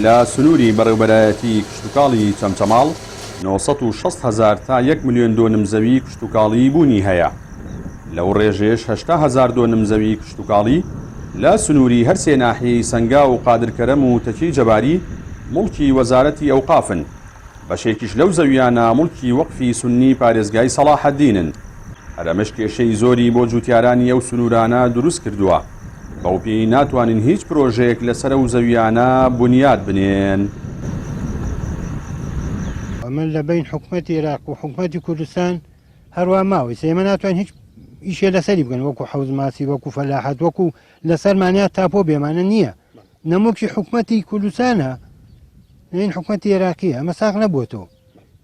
لە سنووری بەڕێوەبەرایەتی کشتتوکاڵی چەمچەماڵ 960,000 تا 1 ملیۆن دۆنم زەوی کشتتوکاڵی بوونی هەیە. لەو ڕێژێش 80,000 دۆنم زەوی کشتتوکاڵی لە سنووری هەر سێ ناحیەی سەنگا و قادرکەرەم و تەکی جەباری مڵکی وەزارەتی ئەوقافن. بەشێکیش لەو زەویانە مڵکی وەقفی سونی پارێزگای سەلاحەددینن. هەرەمەش کێشەی زۆری بۆ جوتیارانی ئەو سنوورانە دروست کردووە. بەو پێی ناتوانین هیچ پرۆژەیەک لەسەر ئەو زەویانە بنیاد بنێن. من لە بین حکوومەتی عێراق و حکوومەتی کوردستان هەروە ماوەی ئێمە ناتوانین هیچ ئیشێ لەسەری بکەن وەکو حەوز ماسی وەکو فەلاحەت وەکو لەسەرمانیا تاپۆ بێمانە نییە. نەموکی حکوومەتی کوردستانە نین حکوومەتی عێراقیە ئەمە ساغ نەبووەتەوە.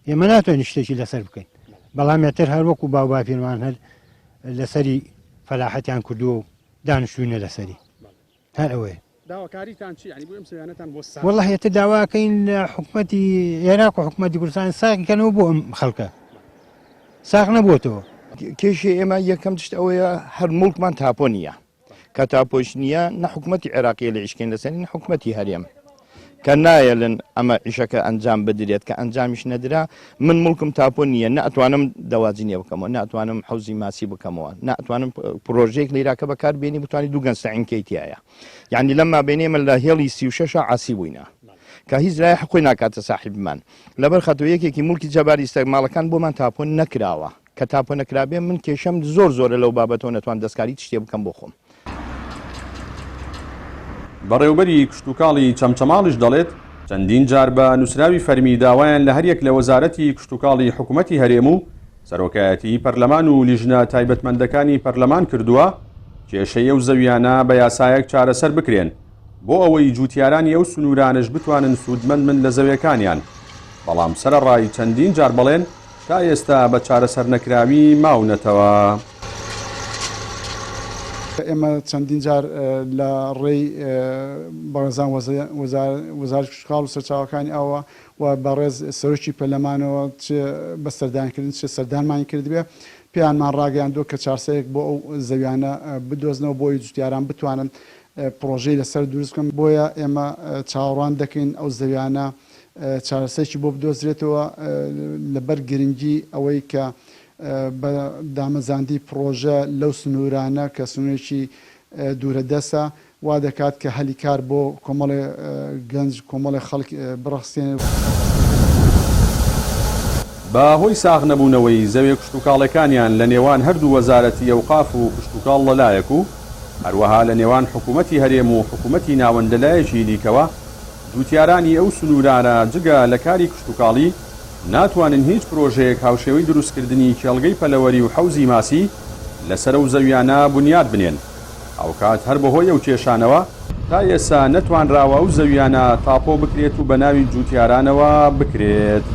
ئێمە ناتوانین شتێکی لەسەر بکەین. بەڵام یاتر هەر وەکو باوباپیرمان هەر لەسەری فەلاحەتیان کردووە و دانیشتوونە لەسەری هەر ئەوەیە. داواکاریتان چی؟ یعنی بۆ ئەم سەویانەتان بۆ ساغ؟ وەڵڵاهی ئێتر داواکەین لە حکوومەتی عێراق و حکوومەتی کوردستان ساغیکەنەوە بۆ ئەم خەڵکە. ساغ نەبووەتەوە. کێشی ئێمە یەکەم تشت ئەوەیە هەر مڵکمان تاپۆ نییە. کە تاپۆش نییە نە حکوومەتی عێراقیە لە ئیشکەین لەسەری حکوومەتی هەرێم. کە نایەلن ئەمە ئیشەکە ئەنجام بدرێت کە ئەنجامیش نەدرا من مڵکم تاپۆ نییە نەئەتوانم دەواجینێ بکەمەوە نەئەتوانم حەوزی ماسی بکەمەوە نەئەتوانم پرۆژێک لێراکە بەکاربێنی بتوانانی دوو گەنجستەعینکەیتیایە یعنی لەمما بینێمە لە هێڵی 36 عاسی بووینە کە هیچ لای حقوی ناکاتە ساحیبمان لەبەر خەتۆ یەکێکی مڵکی جەباری ئیستەعماڵەکان بۆمان تاپۆ نەکراوە کە تاپۆ نەکرابێ من کێشەم زۆرە لەو بابەتەوە نەتوان دەستکاری شتێ بکەم بۆ خۆم. بەڕێوەبەری کشتتوکاڵی چەمچەماڵیش دەڵێت چەندین جار بە نووسراوی فەرمی داوایان لە هەریەک لە وەزارەتی کشتتوکاڵی حکوومەتی هەرێم و سەرۆکایەتی پەرلەمان و لیژنە تایبەتمەندەکانی پەرلەمان کردووە کێشەی ئەو زەویانە بە یاسایەک چارەسەر بکرێن بۆ ئەوەی جوتیارانی ئەو سنوورانش بتوانن سوودمەند من لە زەویەکانیان. بەڵام سەرەڕای چەندین جار بەڵێن تا ئێستا بە چارەسەر نەکراوی ماونەتەوە. ئێمە چەندین جار لە ڕێی بەڕێزان وەزارەتی کشتتوکاڵ و سەرچاوەکانی ئەوە و بەڕێز سەرۆکی پەرلەمانەوە بە سەردانکردن سەردانمانی کردبێ پێیانمان ڕاگەیاندووە کە چارەسەیەک بۆ ئەو زەویانە بدۆزنەوە بۆی جوتیاران بتوانن پرۆژەی لەسەر دروست بکەن بۆیە ئێمە چاوەڕوان دەکەین ئەو زەویانە چارەسەیەکی بۆ بدۆزرێتەوە لەبەر گرنگی ئەوەی کە بە دامەزاندی پرۆژە لەو سنوورانە کە سنوورێکی دوورە دەسە وا دەکات کە هەلی کار بۆ کۆمەڵی گەنج کۆمەڵی خەڵک بڕەخسێن. بە هۆی ساغ نەبوونەوەی زەویە کشتتوکاڵەکانیان لە نێوان هەردوو وەزارەتی ئەوقاف و کشتتوکاڵ لەلایەک و هەروەها لە نێوان حکوومەتی هەرێم و حکوومەتی ناوەندەلایەکی دیکەوە جوتیارانی ئەو سنوورانە جگە لە کاری کشتتوکاڵی ناتوانن هیچ پرۆژەیەک هاوشێوەی دروستکردنی کێڵگەی پەلەوەری و حەوزی ماسی لەسەر ئەو زەویانە بنیاد بنێن. ئەوکات هەر بەهۆی ئەو کێشانەوە تا ئێستا نەتوانراوە ئەو زەویانە تاپۆ بکرێت و بە ناوی جوتیارانەوە بکرێت.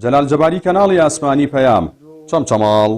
جەلال جەباری کەناڵی ئاسمانی پەیام چەمچەماڵ.